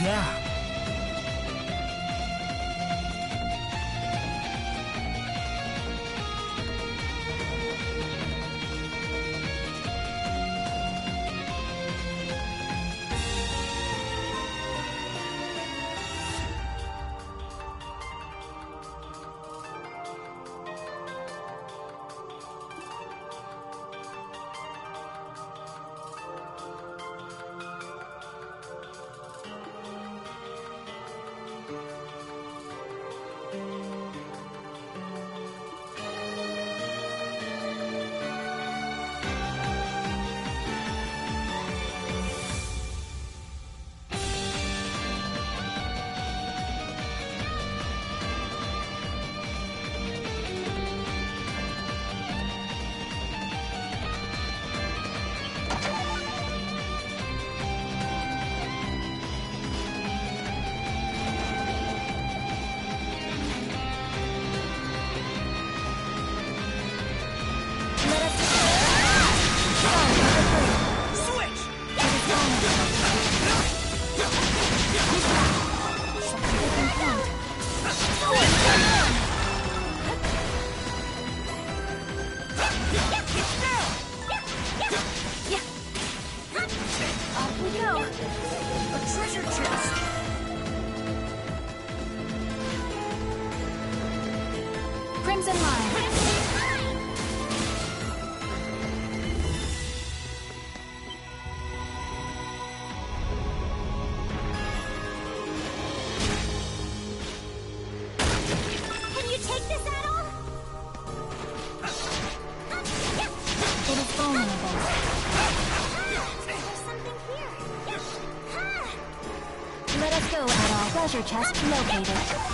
Yeah. Treasure chest located.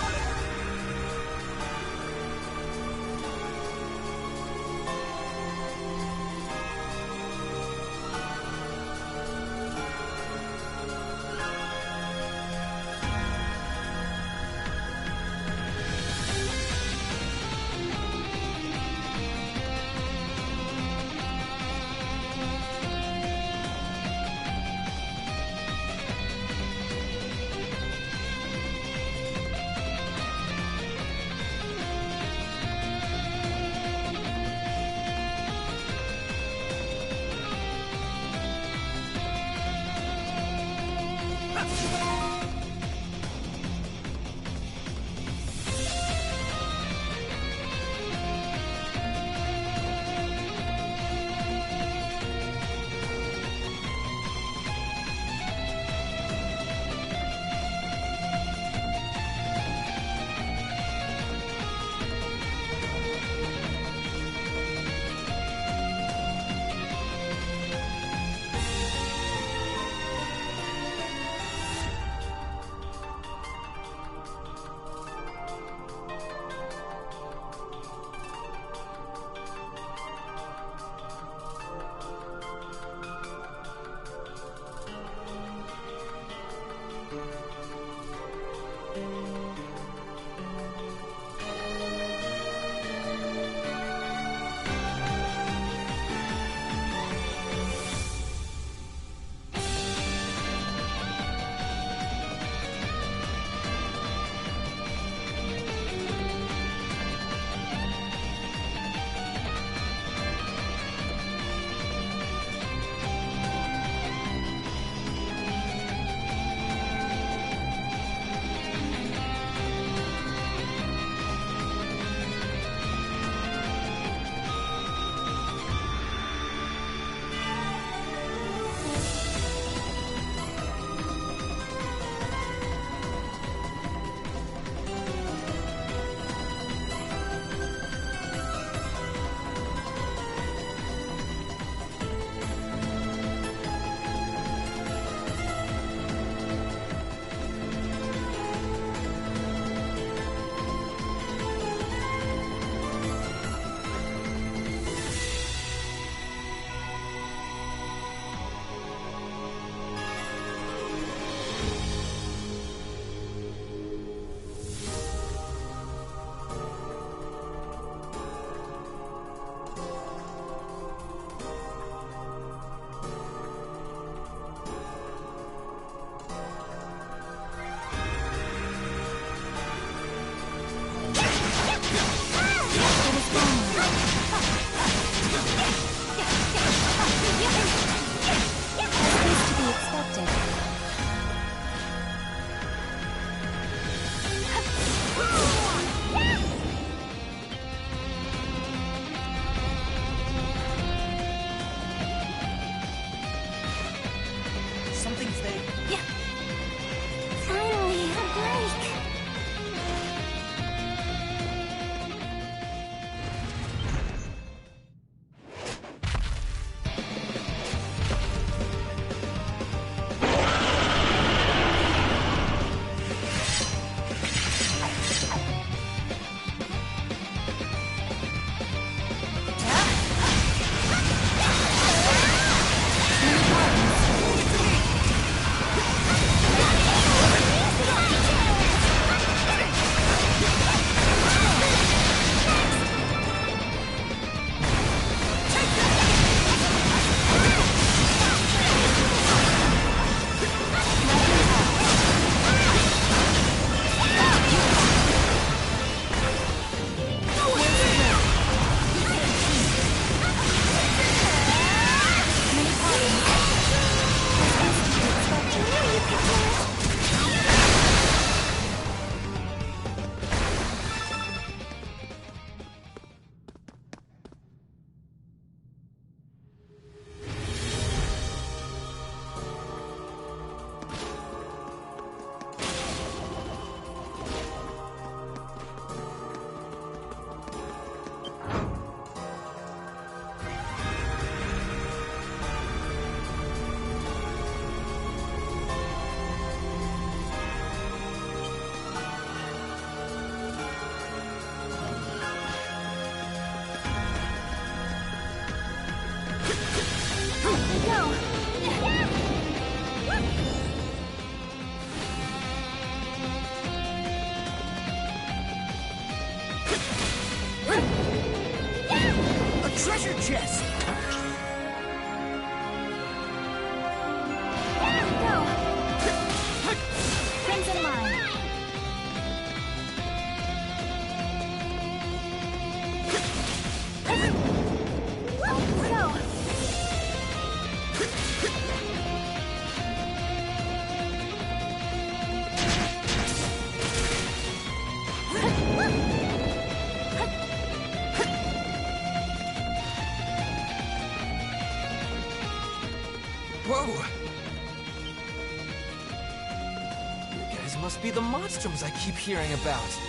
These must be the monstrums I keep hearing about.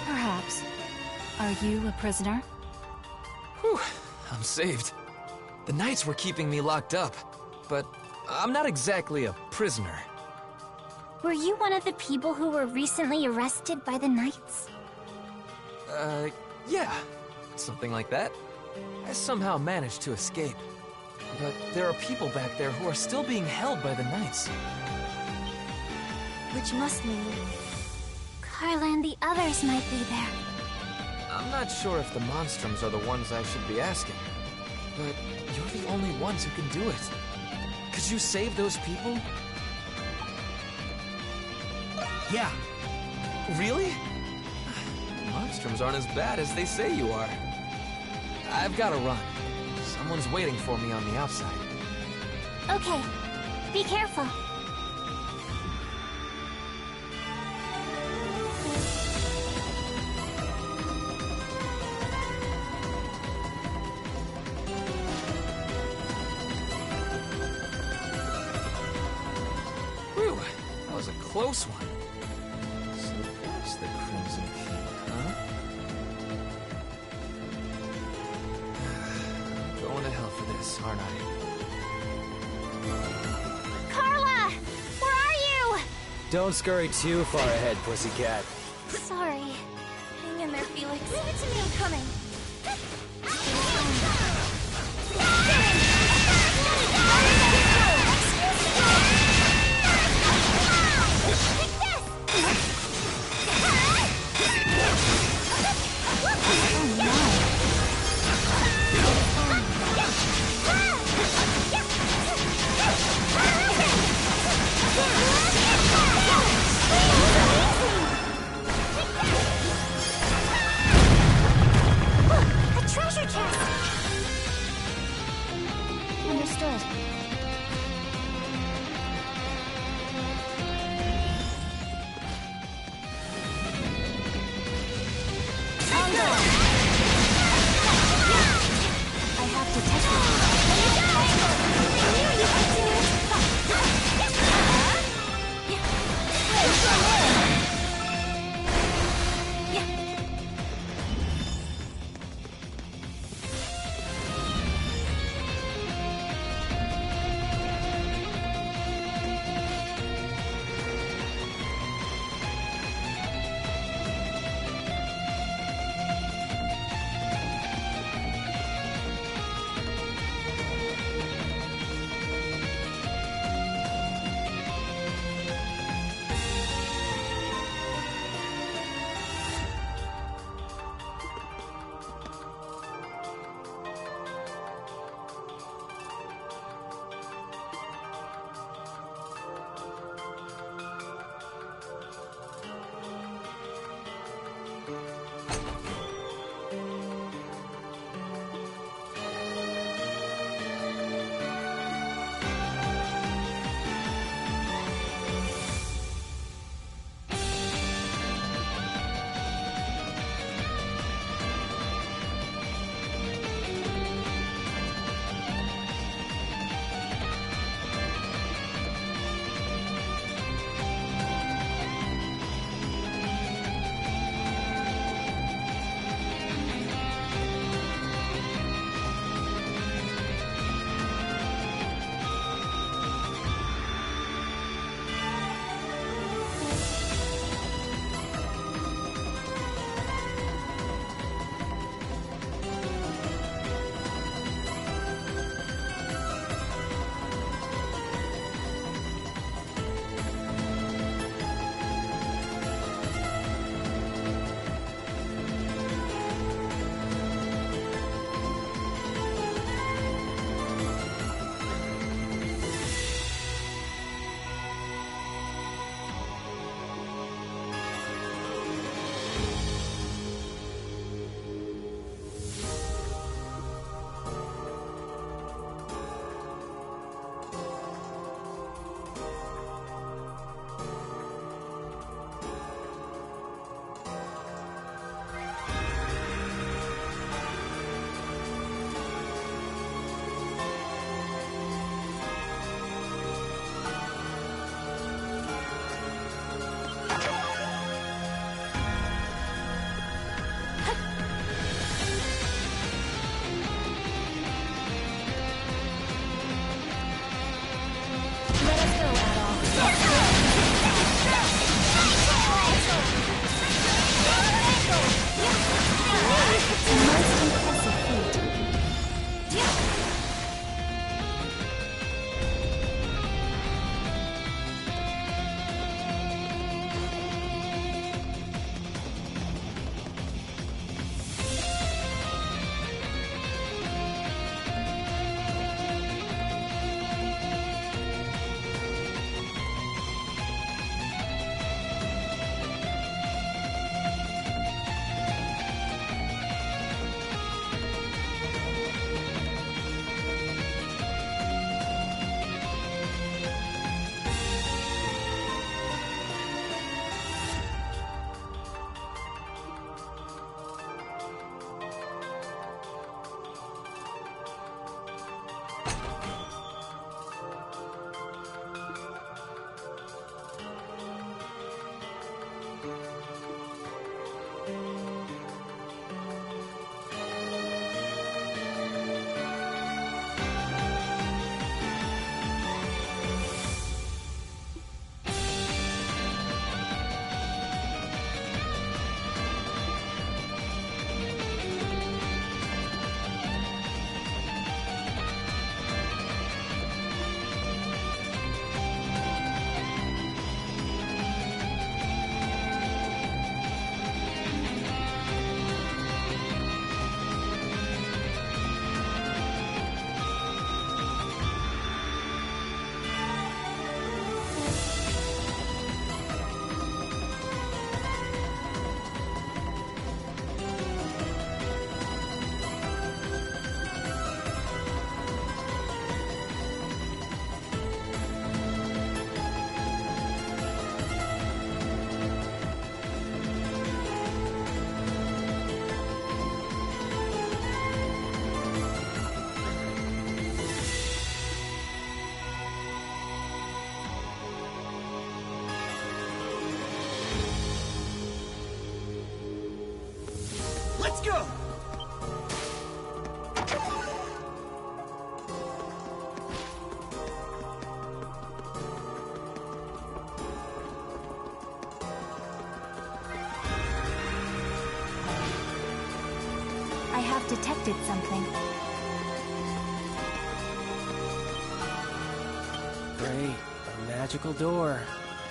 Perhaps. Are you a prisoner? Whew, I'm saved. The Knights were keeping me locked up, but I'm not exactly a prisoner. Were you one of the people who were recently arrested by the Knights? Yeah, something like that. I somehow managed to escape. But there are people back there who are still being held by the Knights. Which must mean Carla and the others might be there. I'm not sure if the monstrums are the ones I should be asking, but you're the only ones who can do it. Could you save those people? Yeah. Really? Monstrums aren't as bad as they say you are. I've got to run. Someone's waiting for me on the outside. Okay, be careful. Whew, that was a close one. So that's the Crimson King, huh? Going to hell for this, aren't I? Carla! Where are you? Don't scurry too far ahead, pussycat. Sorry. Hang in there, Felix. Leave it to me, I'm coming. Let's go! I have detected something. Great. A magical door.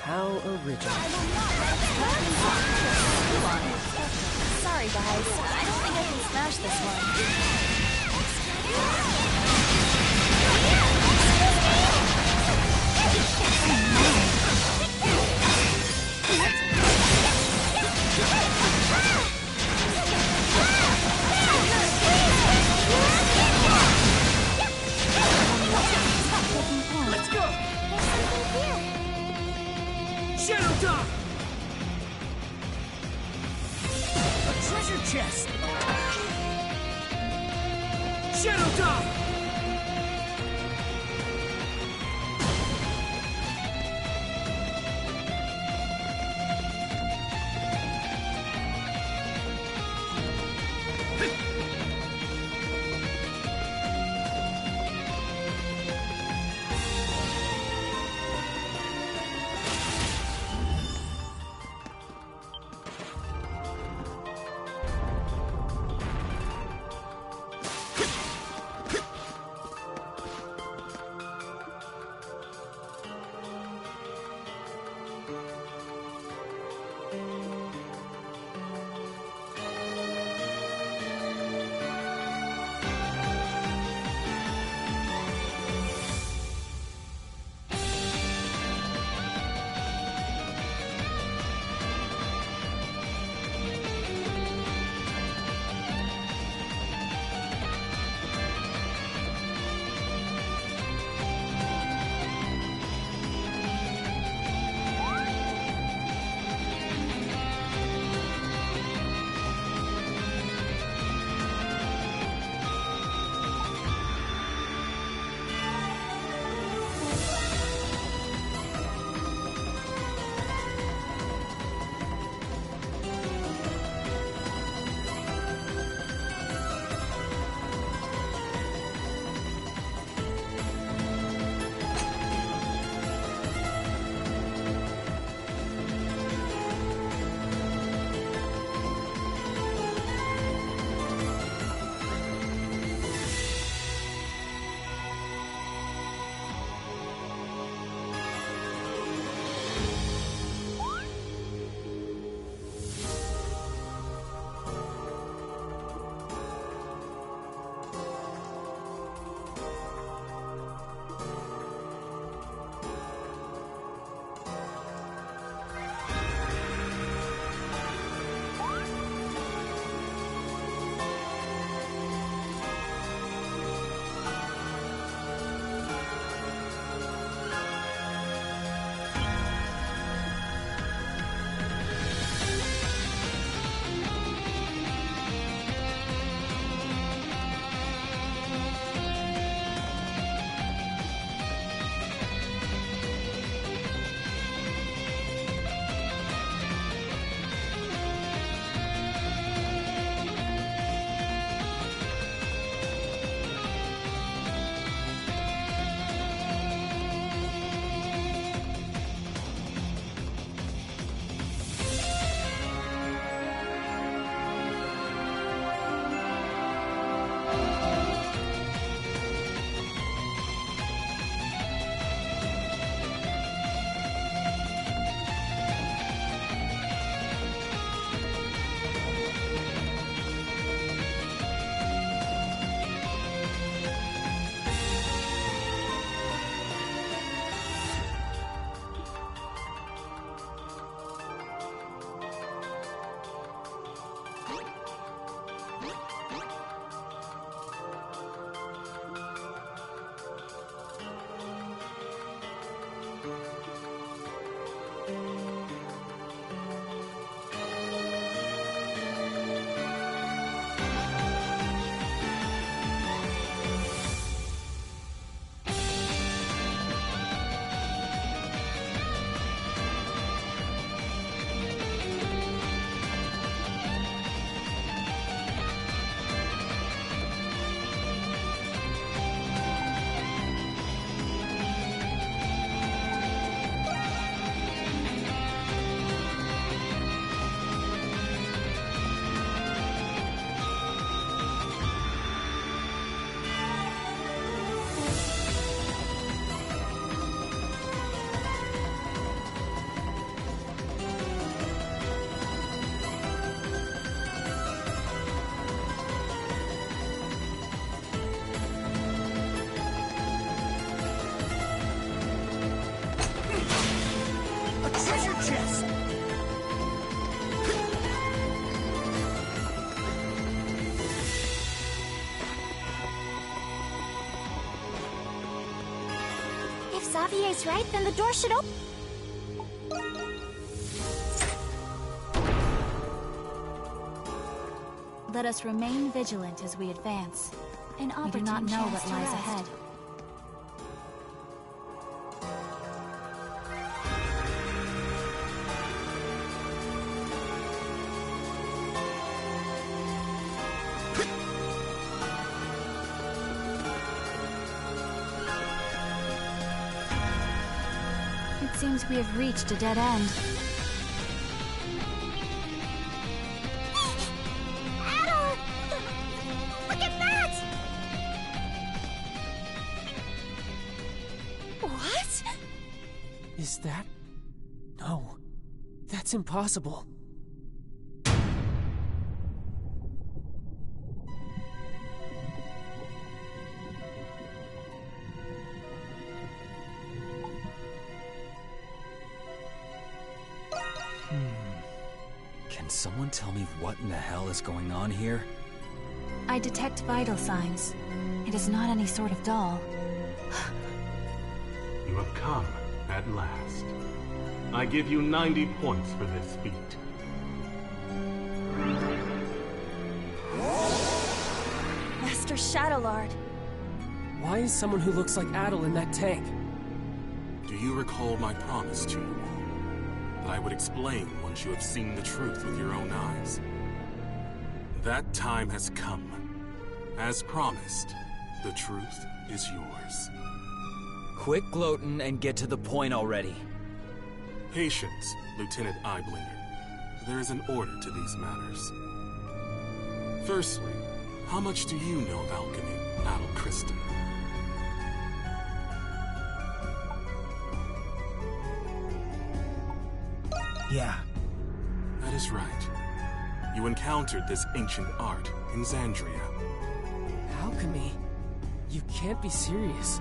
How original. Sorry, guys. I don't think I can smash this one. Let's go! Shadow Dog! A treasure chest! Shadow Dog! Xavier's right, then the door should open. Let us remain vigilant as we advance. An We do not opportune know chance what to lies rest. ahead. It seems we have reached a dead end. Adol! Look at that! What? Is that... No. That's impossible. Can someone tell me what in the hell is going on here? I detect vital signs. It is not any sort of doll. You have come at last. I give you 90 points for this feat. Master Shadowlord. Why is someone who looks like Adol in that tank? Do you recall my promise to you all? That I would explain once you have seen the truth with your own eyes. That time has come. As promised, the truth is yours. Quit gloating and get to the point already. Patience, Lieutenant Eyeblinger. There is an order to these matters. Firstly, how much do you know of alchemy, Adol Kristen? Yeah. That is right. You encountered this ancient art in Xandria. Alchemy? You can't be serious.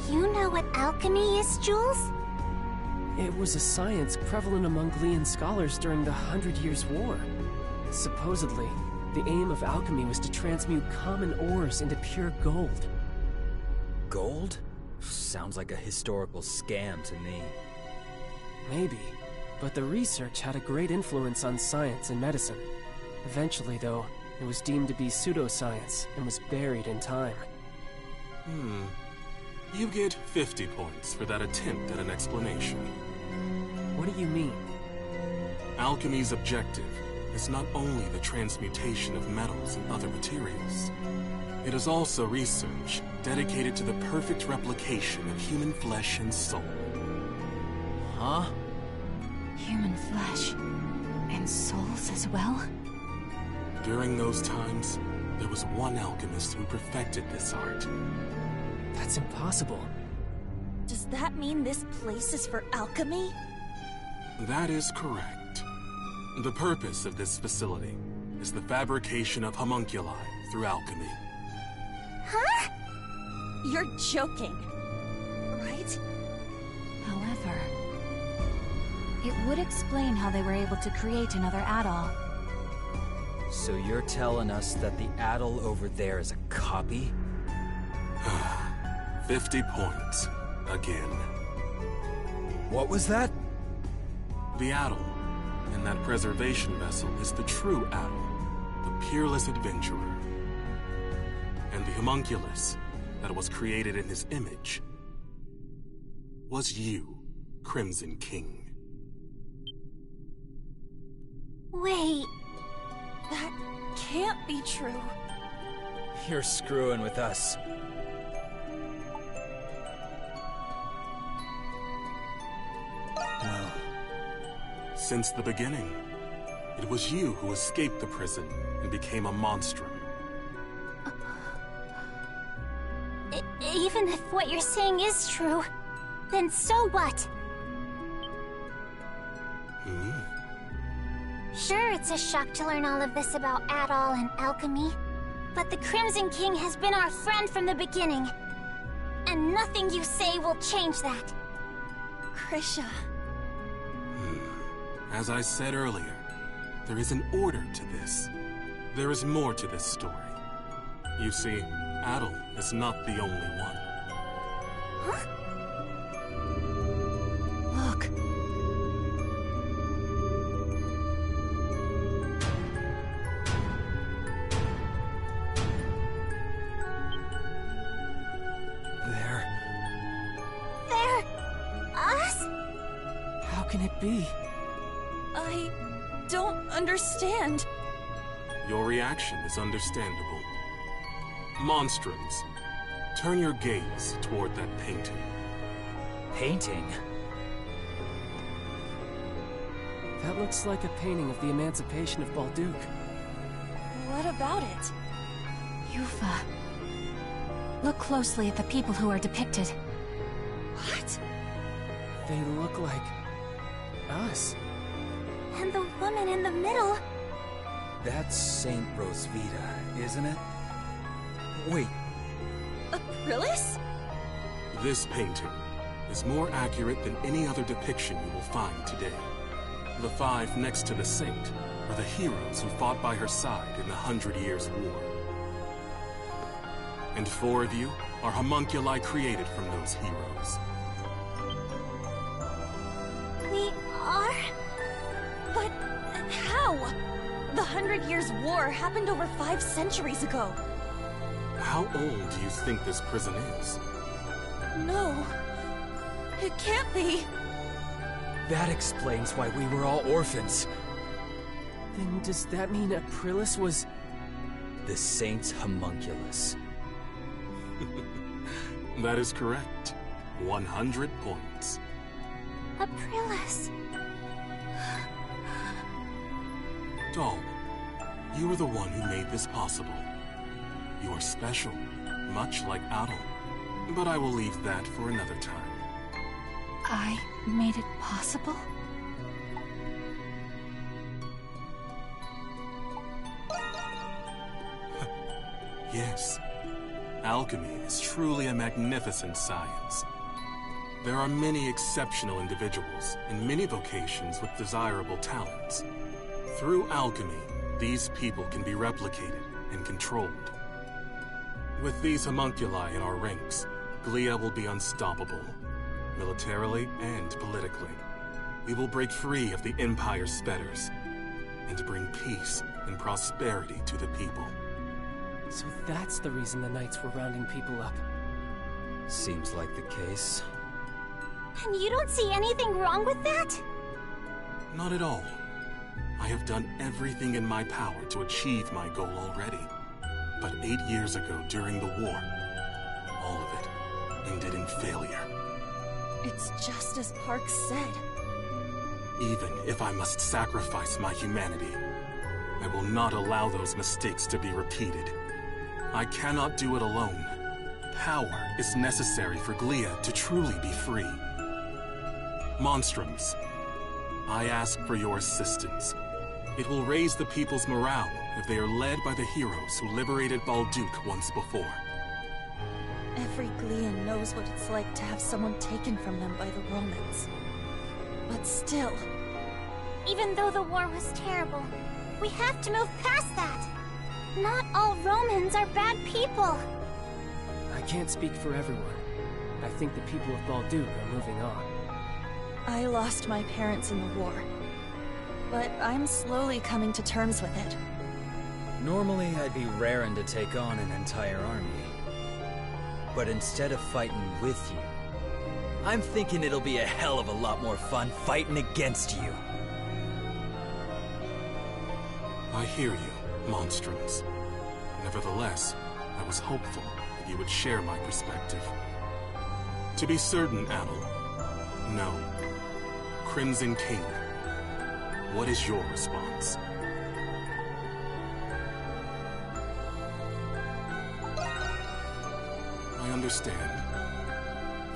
You know what alchemy is, Jules? It was a science prevalent among Glean scholars during the 100 Years' War. Supposedly, the aim of alchemy was to transmute common ores into pure gold. Gold? Sounds like a historical scam to me. Maybe, but the research had a great influence on science and medicine. Eventually, though, it was deemed to be pseudoscience and was buried in time. You get 50 points for that attempt at an explanation. What do you mean? Alchemy's objective is not only the transmutation of metals and other materials. It is also research dedicated to the perfect replication of human flesh and soul. Huh? Human flesh. And souls as well? During those times, there was one alchemist who perfected this art. That's impossible. Does that mean this place is for alchemy? That is correct. The purpose of this facility is the fabrication of homunculi through alchemy. Huh? You're joking, right? However, it would explain how they were able to create another Adol. So you're telling us that the Adol over there is a copy? 50 points. Again. What was that? The Adol in that preservation vessel is the true Adol, the peerless adventurer. And the homunculus that was created in his image was you, Crimson King. Wait. That can't be true. You're screwing with us. Well, since the beginning, it was you who escaped the prison and became a monstrum. Even if what you're saying is true, then so what? Sure, it's a shock to learn all of this about Adol and alchemy, but the Crimson King has been our friend from the beginning, and nothing you say will change that. Krisha. As I said earlier, there is an order to this. There is more to this story. You see, Adol is not the only one. Huh? Look. They're... us? How can it be? I don't understand. Your reaction is understandable. Monstrums, turn your gaze toward that painting. Painting? That looks like a painting of the emancipation of Balduke. What about it? Yufa. Look closely at the people who are depicted. What? They look like... us. And the woman in the middle... That's Saint Rosvita, isn't it? Wait, Aprillis? This painting is more accurate than any other depiction you will find today. The five next to the saint are the heroes who fought by her side in the 100 Years' War. And 4 of you are homunculi created from those heroes. We are? But how? The 100 Years' War happened over 5 centuries ago. How old do you think this prison is? No. It can't be. that explains why we were all orphans. Then does that mean Aprillis was... The Saint's homunculus. That is correct. 100 points. Aprillis. Dog, you are the one who made this possible. You are special, much like Adol. But I will leave that for another time. I made it possible? Yes. Alchemy is truly a magnificent science. There are many exceptional individuals and many vocations with desirable talents. Through alchemy, these people can be replicated and controlled. With these homunculi in our ranks, Glia will be unstoppable, militarily and politically. We will break free of the Empire's fetters and bring peace and prosperity to the people. So that's the reason the Knights were rounding people up. Seems like the case. And you don't see anything wrong with that? Not at all. I have done everything in my power to achieve my goal already. But 8 years ago, during the war, all of it ended in failure. It's just as Park said. Even if I must sacrifice my humanity, I will not allow those mistakes to be repeated. I cannot do it alone. Power is necessary for Glia to truly be free. Monstrums, I ask for your assistance. It will raise the people's morale if they are led by the heroes who liberated Balduke once before. Every Glian knows what it's like to have someone taken from them by the Romans. But still... Even though the war was terrible, we have to move past that. Not all Romans are bad people. I can't speak for everyone. I think the people of Balduke are moving on. I lost my parents in the war. But I'm slowly coming to terms with it. Normally, I'd be raring to take on an entire army. But instead of fighting with you, I'm thinking it'll be a hell of a lot more fun fighting against you. I hear you, Monstrums. Nevertheless, I was hopeful that you would share my perspective. To be certain, Adol, no. Crimson King, what is your response? I understand.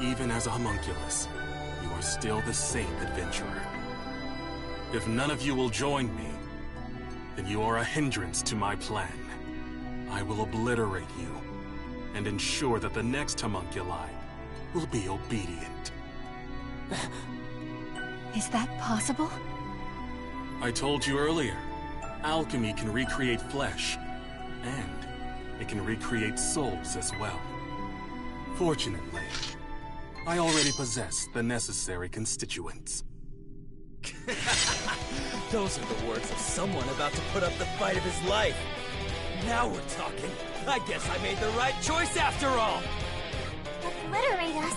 Even as a homunculus, you are still the same adventurer. If none of you will join me, then you are a hindrance to my plan. I will obliterate you, and ensure that the next homunculi will be obedient. Is that possible? I told you earlier, alchemy can recreate flesh, and it can recreate souls as well. Fortunately, I already possess the necessary constituents. Those are the words of someone about to put up the fight of his life. Now we're talking. I guess I made the right choice after all. Obliterate us?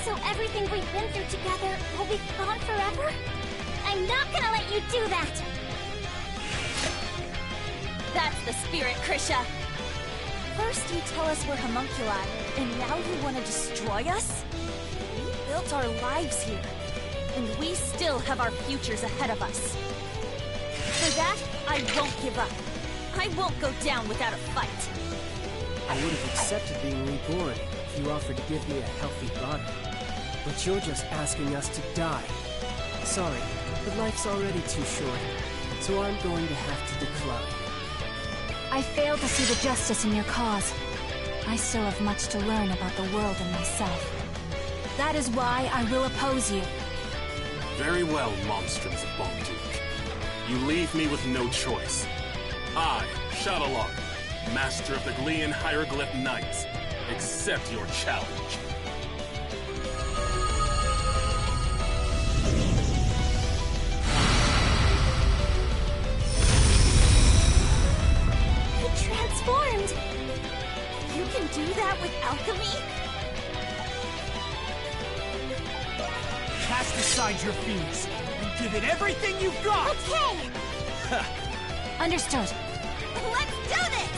So everything we've been through together will be gone forever? I'm not gonna let you do that! That's the spirit, Krisha! First you tell us we're homunculi, and now you want to destroy us? We built our lives here, and we still have our futures ahead of us. For that, I won't give up. I won't go down without a fight. I would have accepted being reborn if you offered to give me a healthy body. But you're just asking us to die. Sorry, but life's already too short, so I'm going to have to decline. I fail to see the justice in your cause. I still have much to learn about the world and myself. That is why I will oppose you. Very well, monstrums of Balduke. You leave me with no choice. I, Shadowlark, master of the Glean Hieroglyph Knights, accept your challenge. Transformed! You can do that with alchemy? Cast aside your fears and give it everything you've got! Okay! Understood. Let's do this!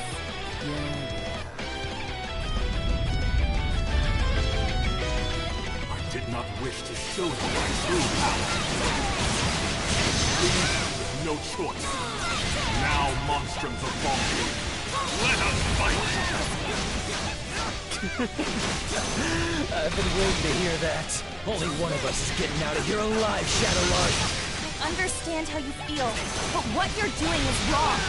I did not wish to show you my true power. Leave me with no choice. Now, monstrums of Balduke, let us fight! I've been waiting to hear that. Only one of us is getting out of here alive, Shadowlark. I understand how you feel, but what you're doing is wrong.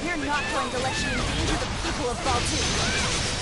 We're not going to let you endanger the people of Balduke.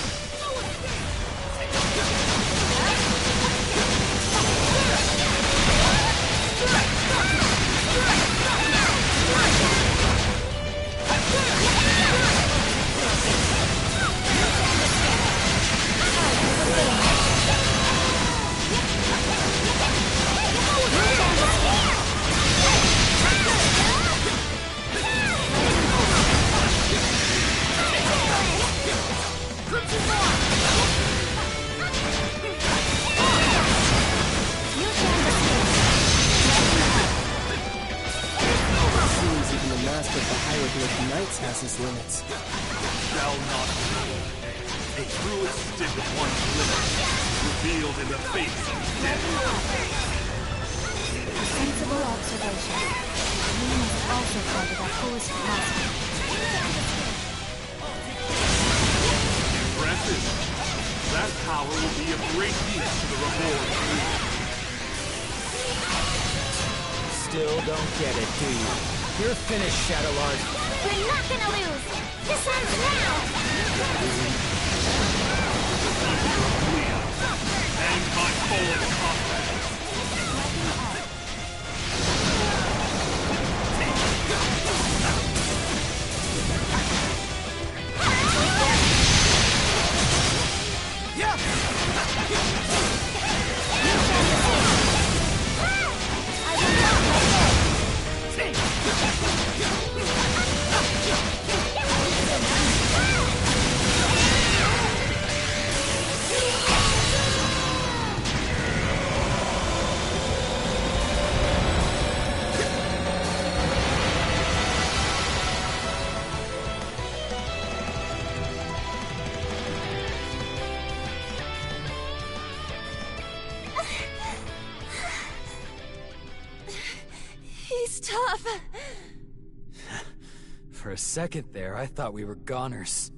Has his limits. Shall not be. A true extent of one's limits revealed in the face of death. Sensible observation. Lean is also part of our fullest capacity. Impressive. That power will be of great use to the reward. Still don't get it, do you? You're finished, Shadowlark. We're not gonna lose! This ends now! And my fallen comrades. He's tough. For a second there, I thought we were goners.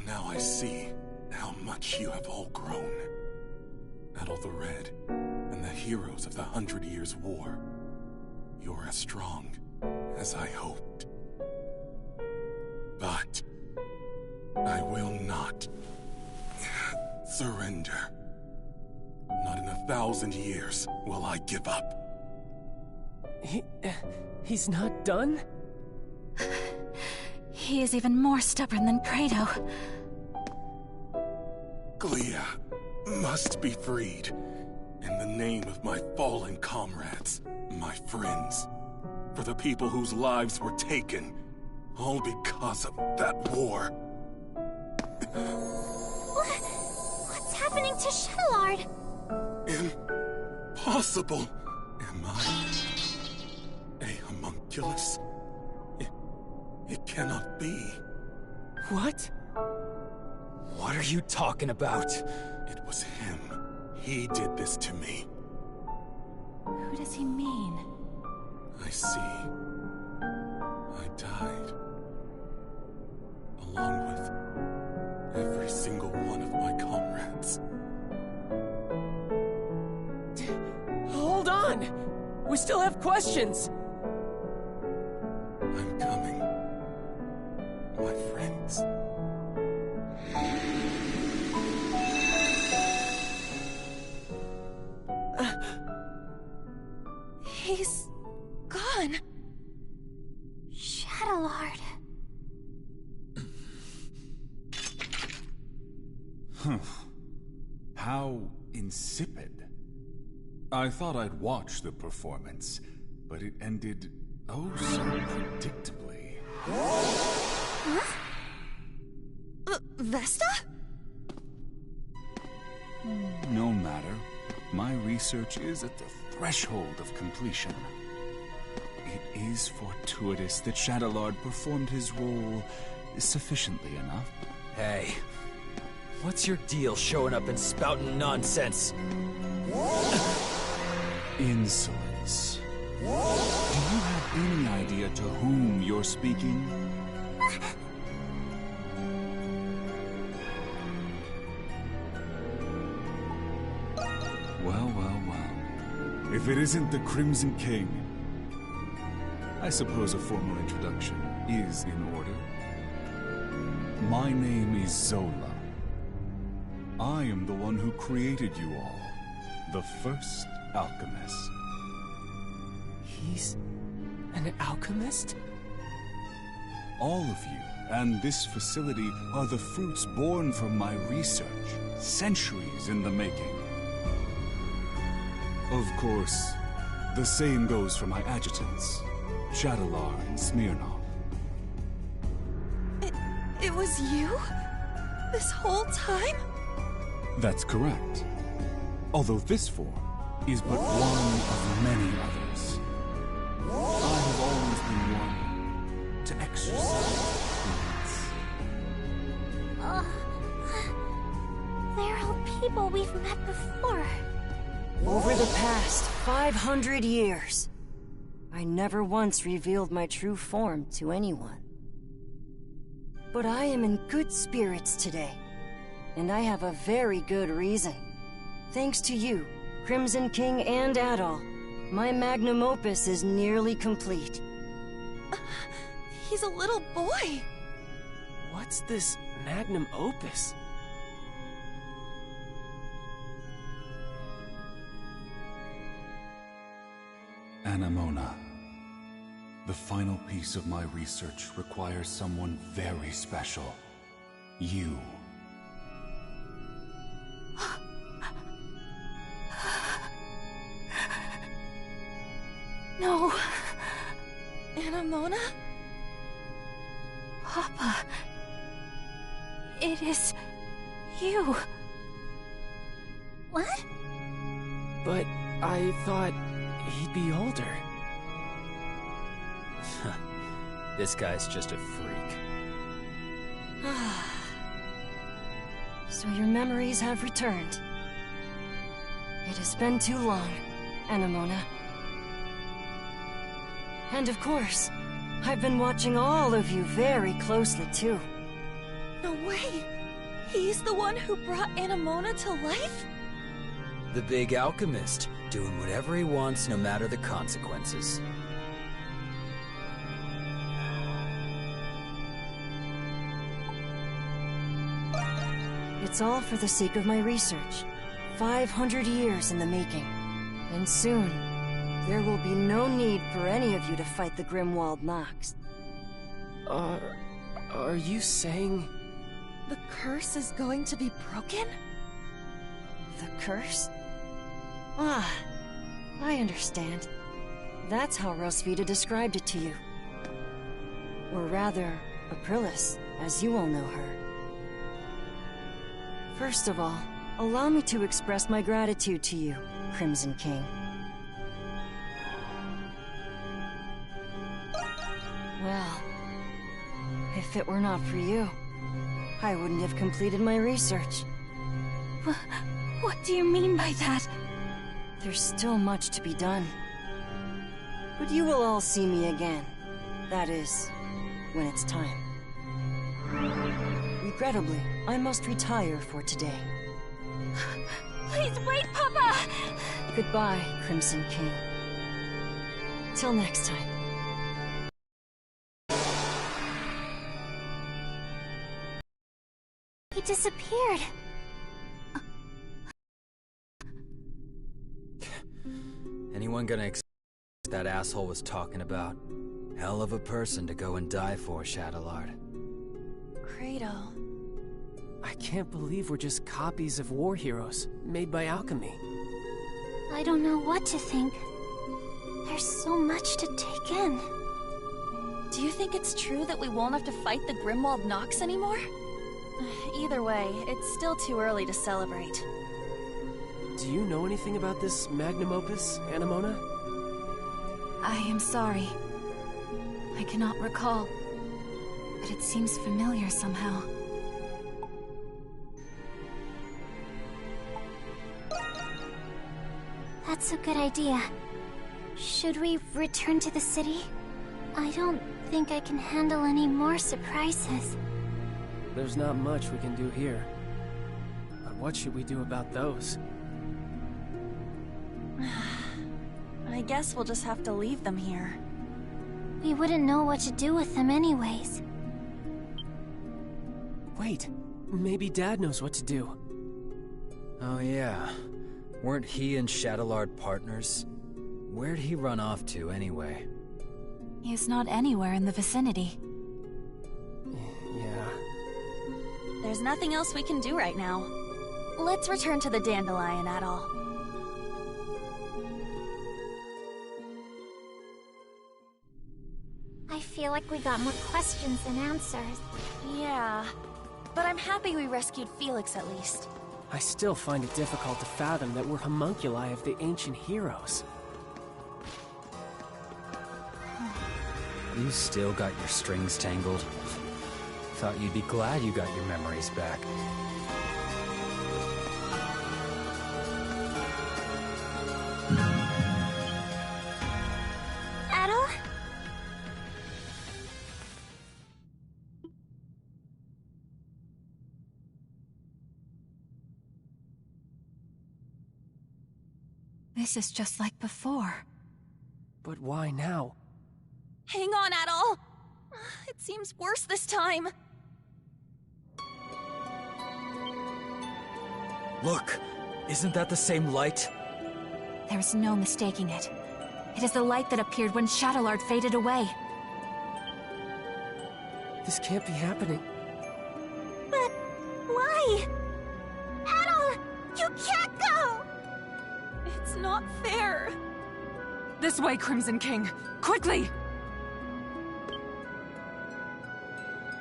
Now I see how much you have all grown. Adol the Red and the heroes of the 100 Years' War. You're as strong as I hoped. But I will not surrender. Not in 1,000 years will I give up. He's not done? He is even more stubborn than Credo. Glia, must be freed. In the name of my fallen comrades, my friends. For the people whose lives were taken, all because of that war. What's happening to Shadowlord? Impossible! Am I a homunculus? It cannot be. What? What are you talking about? It was him. He did this to me. Who does he mean? I see. I died. Along with every single one of my comrades. Hold on! We still have questions! I'm coming. My friends. He's gone. Shadowlord. How insipid. I thought I'd watch the performance, but it ended oh so predictably. Huh? Vesta? No matter. My research is at the threshold of completion. It is fortuitous that Shadowlord performed his role sufficiently enough. Hey, what's your deal showing up and spouting nonsense? Insolence. Do you have any idea to whom you're speaking? Well. If it isn't the Crimson King, I suppose a formal introduction is in order. My name is Zola. I am the one who created you all, the first alchemist. He's an alchemist? All of you and this facility are the fruits born from my research, centuries in the making. Of course, the same goes for my adjutants, Shadowlar and Smirnov. It was you? This whole time? That's correct. Although this form is but one of many others. I have always been one to exercise prudence. They're all people we've met before. Over the past 500 years, I never once revealed my true form to anyone. But I am in good spirits today, and I have a very good reason. Thanks to you, Crimson King and Adol, my magnum opus is nearly complete. He's a little boy. What's this magnum opus? Anamona. The final piece of my research requires someone very special. You. No. Anamona? Papa. It is you. What? But I thought he'd be older. This guy's just a freak. So your memories have returned. It has been too long, Anamona. And of course, I've been watching all of you very closely too. No way. He's the one who brought Anamona to life? The big alchemist, doing whatever he wants no matter the consequences. It's all for the sake of my research. 500 years in the making. And soon, there will be no need for any of you to fight the Grimwald Nox. Are you saying... The curse is going to be broken? The curse? Ah, I understand. That's how Rosvita described it to you. Or rather, Aprilis, as you all know her. First of all, allow me to express my gratitude to you, Crimson King. Well, if it were not for you, I wouldn't have completed my research. What do you mean by that? There's still much to be done. But you will all see me again. That is, when it's time. Regrettably, I must retire for today. Please wait, Papa! Goodbye, Crimson King. Till next time. He disappeared. Anyone gonna accept what that asshole was talking about? Hell of a person to go and die for, Shadowlord. Kratos. I can't believe we're just copies of war heroes, made by alchemy. I don't know what to think. There's so much to take in. Do you think it's true that we won't have to fight the Grimwald Nox anymore? Either way, it's still too early to celebrate. Do you know anything about this magnum opus, Anemona? I am sorry. I cannot recall. But it seems familiar somehow. That's a good idea. Should we return to the city? I don't think I can handle any more surprises. There's not much we can do here. But what should we do about those? I guess we'll just have to leave them here. We wouldn't know what to do with them anyways. Wait, maybe Dad knows what to do. Oh yeah. Weren't he and Shadowlord partners? Where'd he run off to, anyway? He is not anywhere in the vicinity. Yeah. There's nothing else we can do right now. Let's return to the Dandelion, Adol. I feel like we got more questions than answers. Yeah, but I'm happy we rescued Felix at least. I still find it difficult to fathom that we're homunculi of the ancient heroes. You still got your strings tangled. Thought you'd be glad you got your memories back. Adol? This is just like before. But why now? Hang on, Adol! It seems worse this time. Look! Isn't that the same light? There's no mistaking it. It is the light that appeared when Shadowlord faded away. This can't be happening. But why? Adol, you can't go! It's not fair. This way, Crimson King! Quickly!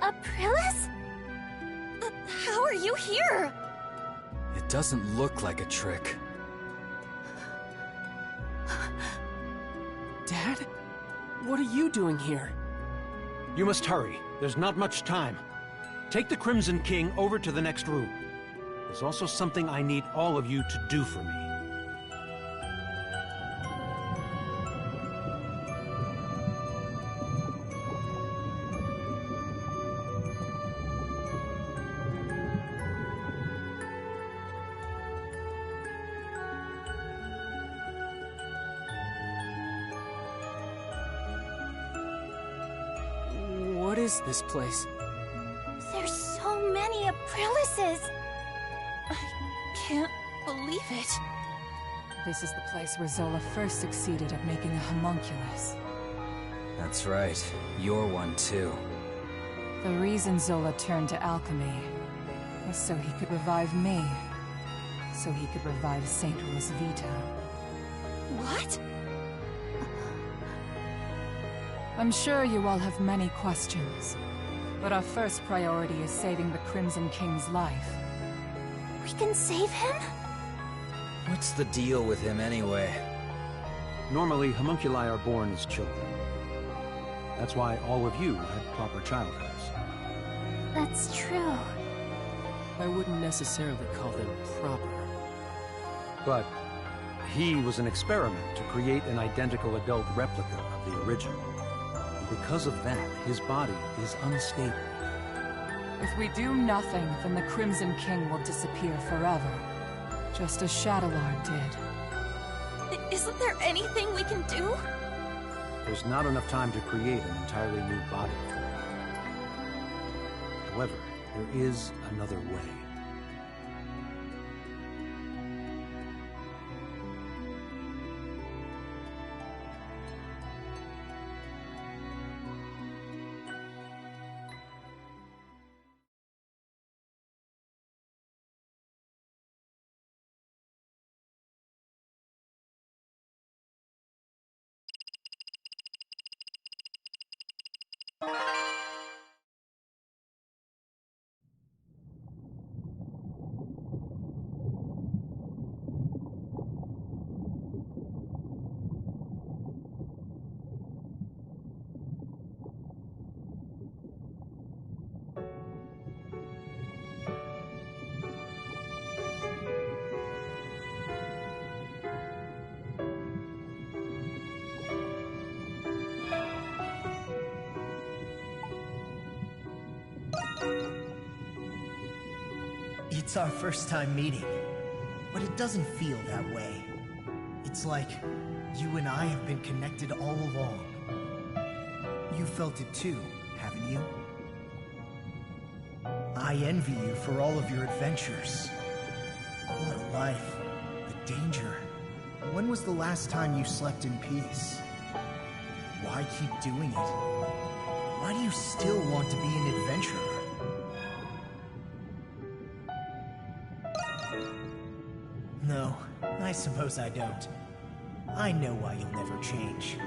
Aprilis? How are you here? It doesn't look like a trick. Dad? What are you doing here? You must hurry. There's not much time. Take the Crimson King over to the next room. There's also something I need all of you to do for me. What is this place? There's so many Aprilises! I can't believe it. This is the place where Zola first succeeded at making a homunculus. That's right. You're one too. The reason Zola turned to alchemy was so he could revive me. so he could revive St. Rosvita. What? I'm sure you all have many questions, but our first priority is saving the Crimson King's life. We can save him? What's the deal with him anyway? Normally, homunculi are born as children. That's why all of you had proper childhoods. That's true. I wouldn't necessarily call them proper. But he was an experiment to create an identical adult replica of the original. And because of that, his body is unstable. If we do nothing, then the Crimson King will disappear forever, just as Shadowlar did. Isn't there anything we can do? There's not enough time to create an entirely new body for him. However, there is another way. It's our first time meeting, but it doesn't feel that way. It's like you and I have been connected all along. You felt it too, haven't you? I envy you for all of your adventures. What a life. The danger. When was the last time you slept in peace? Why keep doing it? Why do you still want to be an adventurer? No, I suppose I don't. I know why you'll never change.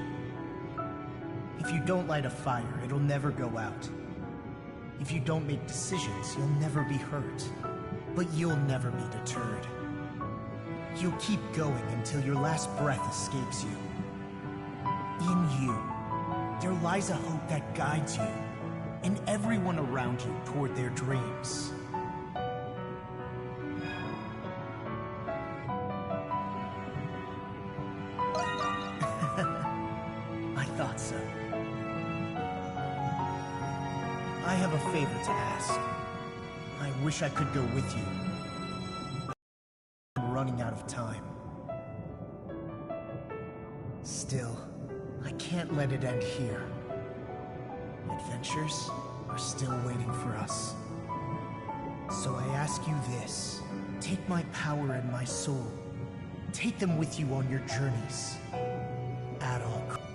If you don't light a fire, it'll never go out. If you don't make decisions, you'll never be hurt. But you'll never be deterred. You'll keep going until your last breath escapes you. In you, there lies a hope that guides you, and everyone around you toward their dreams. I thought so. I have a favor to ask. I wish I could go with you. I'm running out of time. Still, I can't let it end here. Adventures are still waiting for us. So I ask you this. Take my power and my soul. Take them with you on your journeys. At all costs.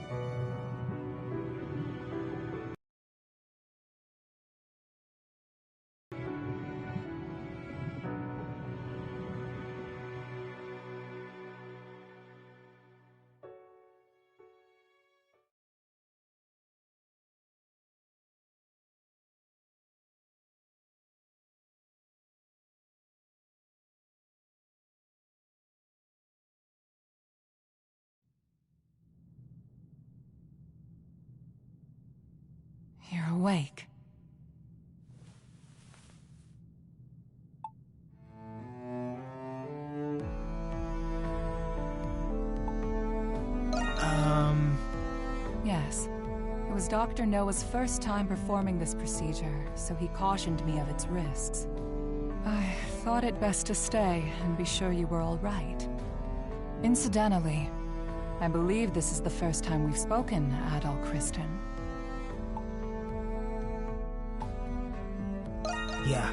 You're awake. Yes. It was Dr. Noah's first time performing this procedure, so he cautioned me of its risks. I thought it best to stay and be sure you were all right. Incidentally, I believe this is the first time we've spoken, Adol Kristen. Yeah.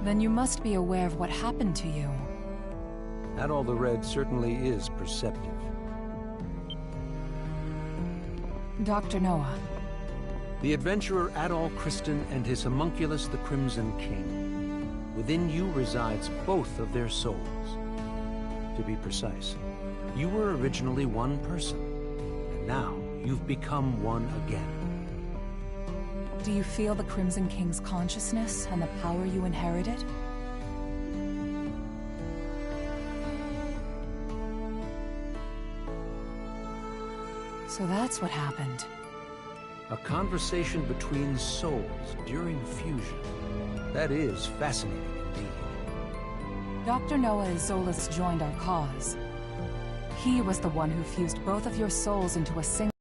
Then you must be aware of what happened to you. Adol the Red certainly is perceptive. Dr. Noah. The adventurer Adol Kristen and his homunculus, the Crimson King. Within you resides both of their souls. To be precise, you were originally one person, and now you've become one again. Do you feel the Crimson King's consciousness and the power you inherited? So that's what happened. A conversation between souls during fusion. That is fascinating indeed. Dr. Noah Izolas joined our cause. He was the one who fused both of your souls into a single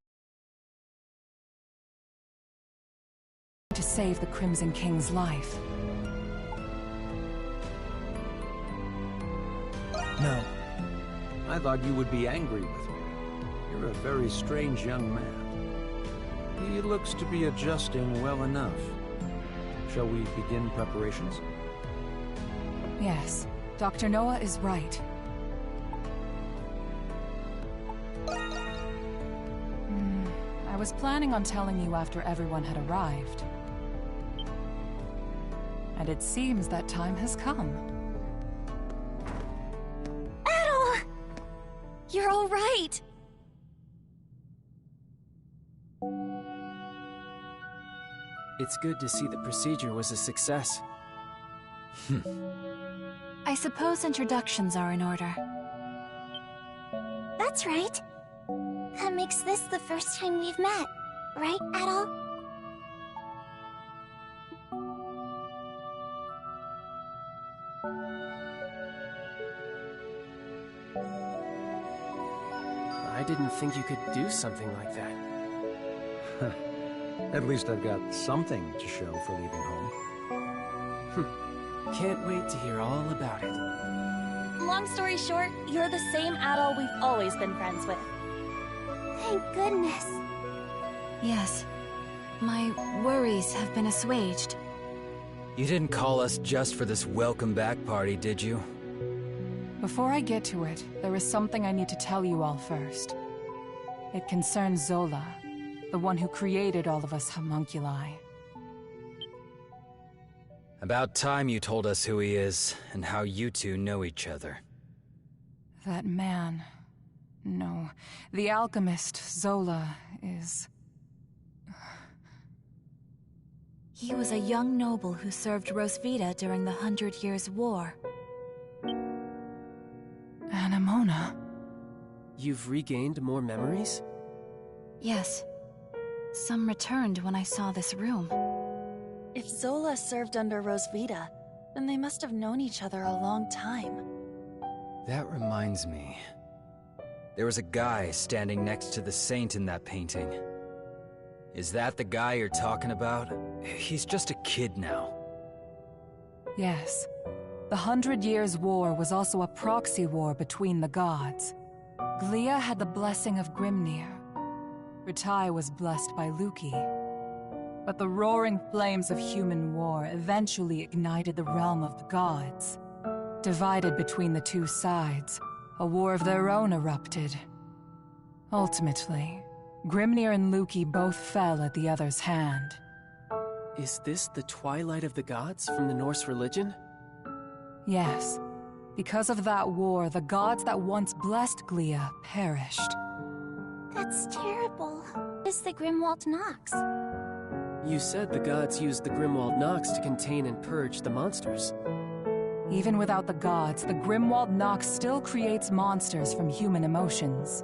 to save the Crimson King's life. No. I thought you would be angry with me. You're a very strange young man. He looks to be adjusting well enough. Shall we begin preparations? Yes, Dr. Noah is right. I was planning on telling you after everyone had arrived. And it seems that time has come. Adol! You're all right! It's good to see the procedure was a success. I suppose introductions are in order. That's right. That makes this the first time we've met, right, Adol? I didn't think you could do something like that. At least I've got something to show for leaving home. Can't wait to hear all about it. Long story short, you're the same Adol we've always been friends with. Thank goodness. Yes. My worries have been assuaged. You didn't call us just for this welcome back party, did you? Before I get to it, there is something I need to tell you all first. It concerns Zola, the one who created all of us homunculi. About time you told us who he is, and how you two know each other. That man... No, the alchemist, Zola, is... He was a young noble who served Rosvita during the 100 Years' War. Anemona? You've regained more memories? Yes. Some returned when I saw this room. If Zola served under Rosvita, then they must have known each other a long time. That reminds me. There was a guy standing next to the saint in that painting. Is that the guy you're talking about? He's just a kid now. Yes. The 100 Years' War was also a proxy war between the gods. Glia had the blessing of Grimnir. Ritai was blessed by Luki. But the roaring flames of human war eventually ignited the realm of the gods. Divided between the two sides, a war of their own erupted. Ultimately, Grimnir and Luki both fell at the other's hand. Is this the Twilight of the Gods from the Norse religion? Yes. Because of that war, the gods that once blessed Glia perished. That's terrible. Is the Grimwald Nox? You said the gods used the Grimwald Nox to contain and purge the monsters. Even without the gods, the Grimwald Nox still creates monsters from human emotions.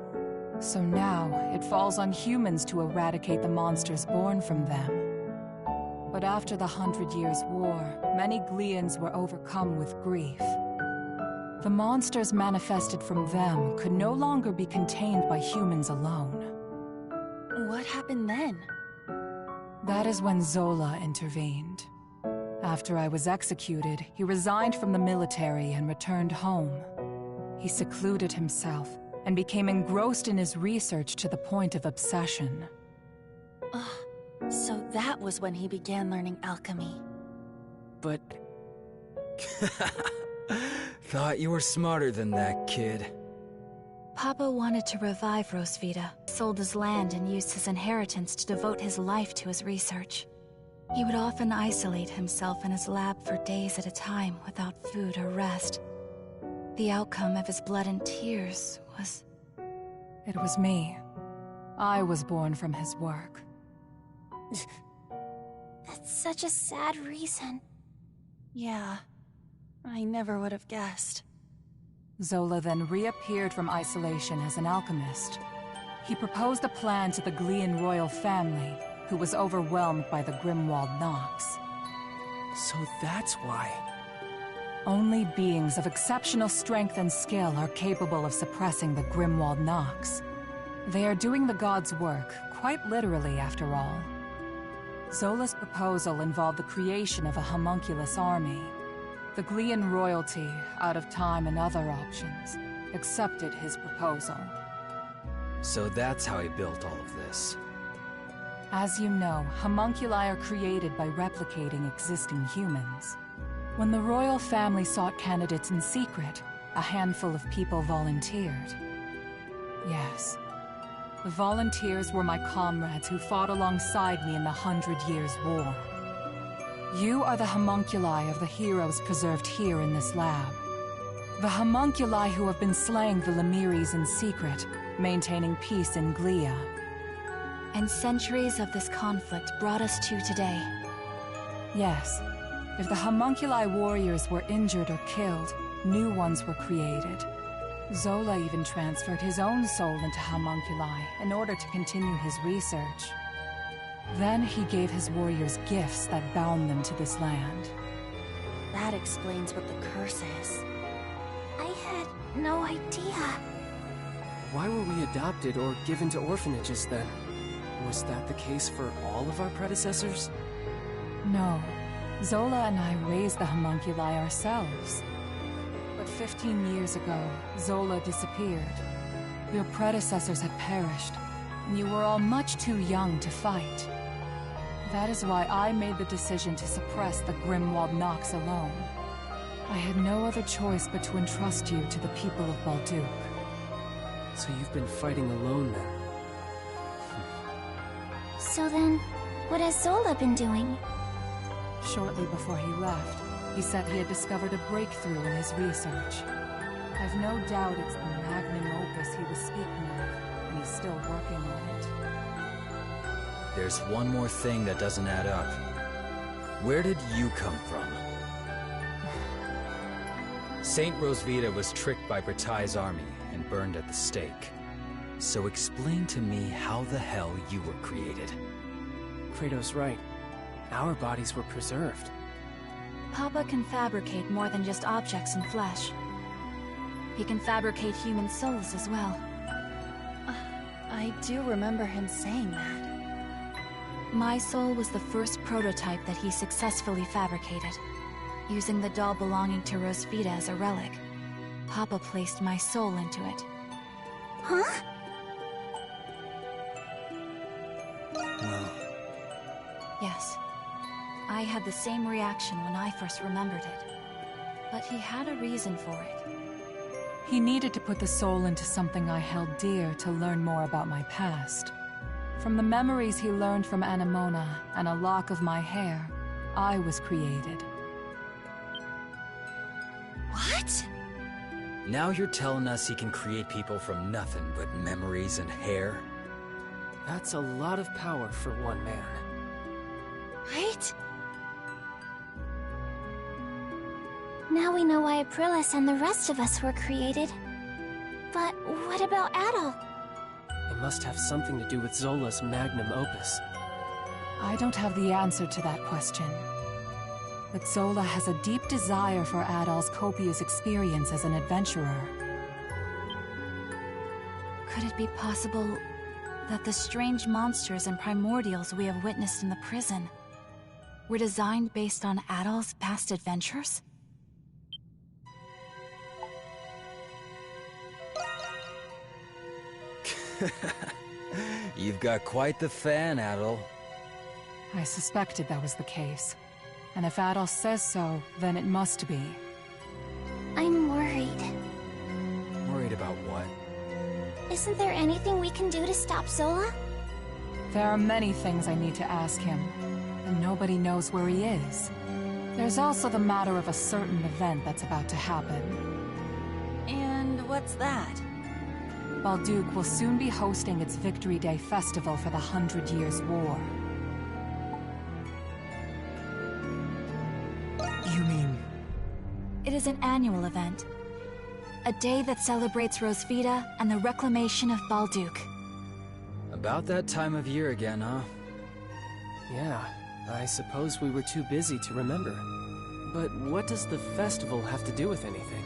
So now, it falls on humans to eradicate the monsters born from them. But after the 100 Years' War, many Glians were overcome with grief. The monsters manifested from them could no longer be contained by humans alone. What happened then? That is when Zola intervened. After I was executed, he resigned from the military and returned home. He secluded himself and became engrossed in his research to the point of obsession. So that was when he began learning alchemy. But... Thought you were smarter than that, kid. Papa wanted to revive Rosvita, sold his land and used his inheritance to devote his life to his research. He would often isolate himself in his lab for days at a time without food or rest. The outcome of his blood and tears was... It was me. I was born from his work. That's such a sad reason. Yeah, I never would have guessed. Zola then reappeared from isolation as an alchemist. He proposed a plan to the Glean royal family, who was overwhelmed by the Grimwald Nox. So that's why. Only beings of exceptional strength and skill are capable of suppressing the Grimwald Nox. They are doing the gods' work, quite literally after all. Zola's proposal involved the creation of a homunculus army. The Glean royalty, out of time and other options, accepted his proposal. So that's how he built all of this. As you know, homunculi are created by replicating existing humans. When the royal family sought candidates in secret, a handful of people volunteered. Yes. The volunteers were my comrades who fought alongside me in the 100 Years' War. You are the homunculi of the heroes preserved here in this lab. The homunculi who have been slaying the Lemiris in secret, maintaining peace in Glia. And centuries of this conflict brought us to today. Yes. If the homunculi warriors were injured or killed, new ones were created. Zola even transferred his own soul into homunculi in order to continue his research. Then he gave his warriors gifts that bound them to this land. That explains what the curse is. I had no idea. Why were we adopted or given to orphanages then? Was that the case for all of our predecessors? No. Zola and I raised the homunculi ourselves. But 15 years ago, Zola disappeared. Your predecessors had perished, and you were all much too young to fight. That is why I made the decision to suppress the Grimwald Nox alone. I had no other choice but to entrust you to the people of Balduq. So you've been fighting alone then? So then, what has Zola been doing? Shortly before he left, he said he had discovered a breakthrough in his research. I've no doubt it's the magnum opus he was speaking of, and he's still working on it. There's one more thing that doesn't add up. Where did you come from? Saint Rosvita was tricked by Bretai's army and burned at the stake. So explain to me how the hell you were created. Kratos' right. Our bodies were preserved. Papa can fabricate more than just objects and flesh. He can fabricate human souls as well. I do remember him saying that. My soul was the first prototype that he successfully fabricated. Using the doll belonging to Rosvita as a relic, Papa placed my soul into it. Huh? Yes. I had the same reaction when I first remembered it. But he had a reason for it. He needed to put the soul into something I held dear to learn more about my past. From the memories he learned from Anemona and a lock of my hair, I was created. What? Now you're telling us he can create people from nothing but memories and hair? That's a lot of power for one man. Right? Now we know why Aprilis and the rest of us were created. But what about Adol? It must have something to do with Zola's magnum opus. I don't have the answer to that question. But Zola has a deep desire for Adol's copious experience as an adventurer. Could it be possible that the strange monsters and primordials we have witnessed in the prison were designed based on Adol's past adventures? You've got quite the fan, Adol. I suspected that was the case. And if Adol says so, then it must be. I'm worried. Worried about what? Isn't there anything we can do to stop Zola? There are many things I need to ask him, and no nobody knows where he is. There's also the matter of a certain event that's about to happen. And what's that? Balduke will soon be hosting its Victory Day festival for the 100 Years' War. You mean... It is an annual event. A day that celebrates Rosvita and the reclamation of Balduke. About that time of year again, huh? Yeah, I suppose we were too busy to remember. But what does the festival have to do with anything?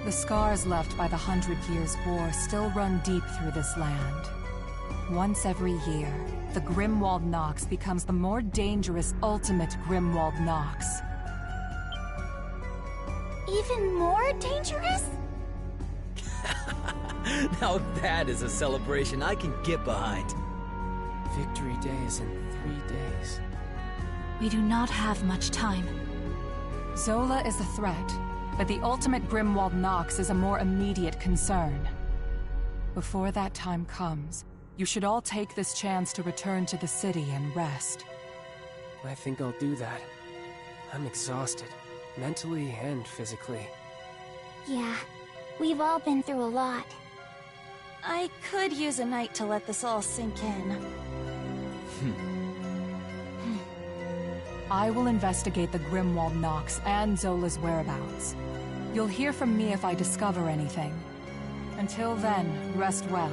The scars left by the 100 Years' War still run deep through this land. Once every year, the Grimwald Nox becomes the more dangerous ultimate Grimwald Nox. Even more dangerous? Now that is a celebration I can get behind. Victory Day is in 3 days. We do not have much time. Zola is a threat, but the ultimate Grimwald Nox is a more immediate concern. Before that time comes, you should all take this chance to return to the city and rest. I think I'll do that. I'm exhausted, mentally and physically. Yeah, we've all been through a lot. I could use a night to let this all sink in. I will investigate the Grimwald Nox and Zola's whereabouts. You'll hear from me if I discover anything. Until then, rest well.